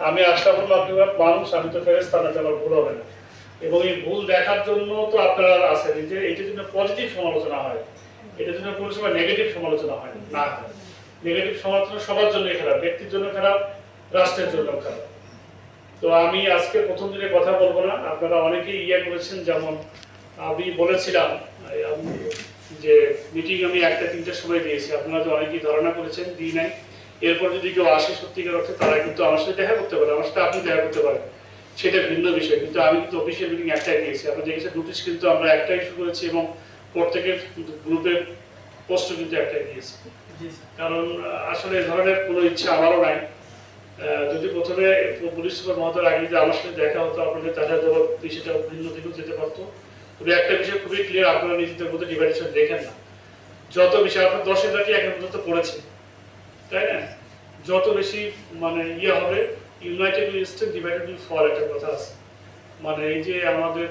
আমি আশরাফুল মাখলুকাত মানুষ, আমি তো ফেরেশতা না, আমার ভুল হবে না। এবং এই ভুল দেখার জন্য তো আপনারা আছেন যে এইটার জন্য পজিটিভ সমালোচনা হয়, এটার জন্য কোনো সময় নেগেটিভ সমালোচনা হয় না। নেগেটিভ সমালোচনা সবার জন্য খারাপ, ব্যক্তির জন্য খারাপ, রাষ্ট্রের জন্য খারাপ। তো আমি আজকে প্রথম দিনে কথা বলবো না, আপনারা অনেকেই করেছেন, যেমন আমি বলেছিলাম যে মিটিং আমি 1টা-3টার সময় দিয়েছি, আপনারা তো অনেকেই ধারণা করেছেন, দিই নাই। এরপর যদি কেউ আসে সত্যিকার অর্থে, তারা কিন্তু আমার সাথে দেখা করতে পারে, আমার সাথে আপনি দেখা করতে পারেন, সেটা ভিন্ন বিষয়। কিন্তু আমি কিন্তু অফিসিয়াল মিটিং একটাই দিয়েছি, আপনারা দেখেছেন নোটিশ কিন্তু আমরা একটাই ইস্যু করেছি এবং প্রত্যেকের গ্রুপের পোস্টও কিন্তু একটাই দিয়েছি। কারণ আসলে এই ধরনের কোনো ইচ্ছা আমারও নাই। যদি প্রথমে পুলিশ সুপার মহোদয়ের আগে যদি আমার সাথে দেখা হতো, আপনাদের দেখা দেওয়ার সেটা ভিন্ন দিকেও যেতে পারতো। তবে একটা বিষয় খুবই ক্লিয়ার, আপনারা নিজেদের মধ্যে ডিভাইডেশন দেখেন না। যত বেশি আপনার 10-এর লাঠি এখন পর্যন্ত পড়েছে, তাই না? যত বেশি মানে হবে, united will stand, divided will fall, একটা কথা আছে। মানে এই যে আমাদের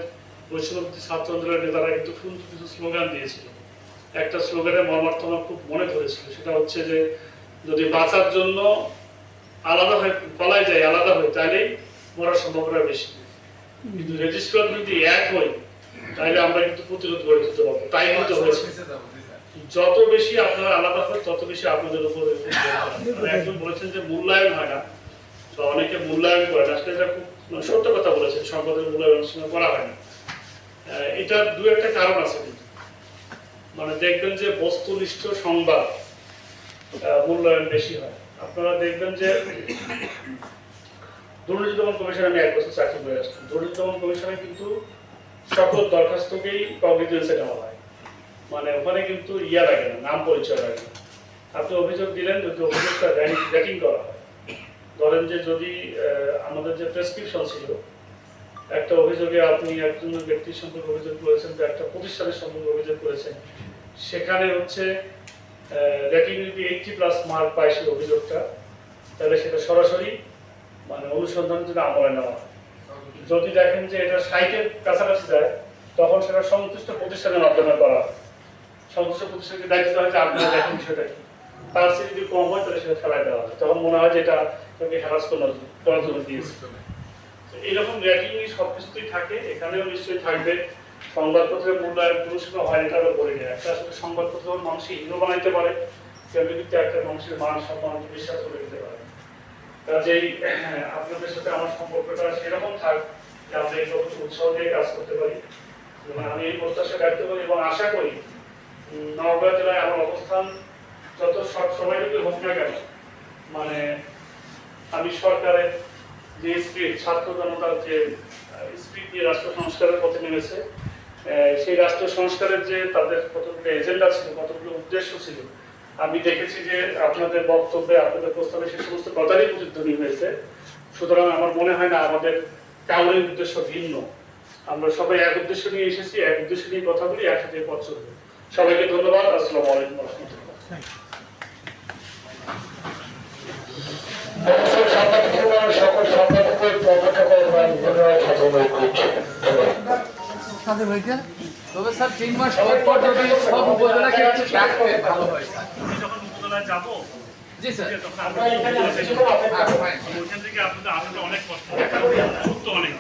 বৈষ্ণবী ছাত্র আন্দোলনের নেতারা কিন্তু কিছু স্লোগান দিয়েছিল। একটা স্লোগানের মর্মার্থ আমার খুব মনে ধরেছিল, সেটা হচ্ছে যে যদি বাঁচার জন্য আলাদা হয়ে পলাই যায়, আলাদা হয়, তাহলেই মরার সম্ভাবনা বেশি। কিন্তু রেজিস্টার যদি এক হয়, তাহলে আমরা কিন্তু প্রতিরোধ গড়ে তুলতে পারবো। তাই কিন্তু হয়েছে, যত বেশি আপনারা আলাদা হয় তত বেশি আপনাদের উপর একজন বলেছেন যে মূল্যায়ন হয় না, তো অনেকে মূল্যায়ন করে না। আসলে এটা খুব সত্য কথা বলেছেন, সংবাদের মূল্যায়ন করা হয় না। এটার দু একটা কারণ আছে, কিন্তু মানে দেখবেন যে বস্তুনিষ্ঠ সংবাদ মূল্যায়ন বেশি হয়। আপনারা দেখবেন যে দুর্নীতি দমন কমিশনে আমি 1 বছর চাকরি করে আসলাম। দুর্নীতি দমন কমিশনে কিন্তু সকল দরখাস্তকেই কগনিজেন্সে নেওয়া হয়, মানে ওখানে কিন্তু লাগে না, নাম পরিচয় লাগে না। আপনি অভিযোগ দিলেন, যদি অভিযোগটা র্যাঙ্কিং করা হয়, ধরেন যে যদি আমাদের যে প্রেসক্রিপশন ছিল, একটা অভিযোগে আপনি একজন ব্যক্তির সম্পর্কে অভিযোগ করেছেন, বা একটা প্রতিষ্ঠানের সম্পর্কে অভিযোগ করেছেন, সেখানে হচ্ছে র্যাঙ্কিং যদি 80+ মার্ক পায় সেই অভিযোগটা, তাহলে সেটা সরাসরি মানে অনুসন্ধানের জন্য আমলে নেওয়া হয়। যদি দেখেন যে এটা 60-এর কাছাকাছি যায়, তখন সেটা সংশ্লিষ্ট প্রতিষ্ঠানের মাধ্যমে করা হয়। সংশ্লিষ্ট প্রতিষ্ঠানকে দায়িত্ব হয় যে আপনারা দেখেন বিষয়টা কি, তার চেয়ে যদি কম হয় তাহলে সেটা ফেলায় দেওয়া হয়। তখন মনে হয় যে এটা তাকে হ্যারাস করার জন্য দিয়েছে। এইরকম র্যাঙ্কিং সবকিছুতেই থাকে, এখানেও নিশ্চয়ই থাকবে। সংবাদপত্রের মূল্যায়ন পুরস্কার হয়, এটা আমরা বলি না। একটা আসলে সংবাদপত্র মানুষকে হিরো বানাইতে পারে, কিন্তু একটা মানুষের মান সম্মান বিশ্বাস করে দিতে পারে। কাজেই আপনাদের সাথে আমার সম্পর্কটা সেরকম থাক যে আমরা এই রকম উৎসাহ দিয়ে কাজ করতে পারি। আমি এই প্রত্যাশা ব্যক্ত করি এবং আশা করি নওগাঁ জেলায় আমার অবস্থান যত সময়টুকু হোক না কেন, মানে আমি সরকারের যে স্পিরিট, ছাত্র জনতার যে স্পিরিট নিয়ে রাষ্ট্র সংস্কারের পথে নেমেছে, সেই রাষ্ট্র সংস্কারের যে তাদের কতগুলো এজেন্ডা ছিল, কতগুলো উদ্দেশ্য ছিল, আমি দেখেছি যে আপনাদের বক্তব্যে, আপনাদের প্রস্তাবে সে সমস্ত কথারই প্রতিধ্বনি হয়েছে। সুতরাং আমার মনে হয় না আমাদের কাউরের উদ্দেশ্য ভিন্ন। আমরা সবাই এক উদ্দেশ্য নিয়ে এসেছি, এক উদ্দেশ্য নিয়ে কথা বলি, একসাথে পথ চলবে। সবাইকে ধন্যবাদ। আসসালামু আলাইকুম ওয়া রাহমাতুল্লাহ। সকল সম্পাদকের সাথে ভাইকে তবে স্যার 3 মাস পর যদি সব উপজেলাকে একটু ট্র্যাক করে ভালো হয় স্যার। যখন উপজেলায় যাব, জি স্যার, আমরা এখানে আসলে ওইখান থেকে আপনাদের আসলে অনেক কষ্ট, অনেক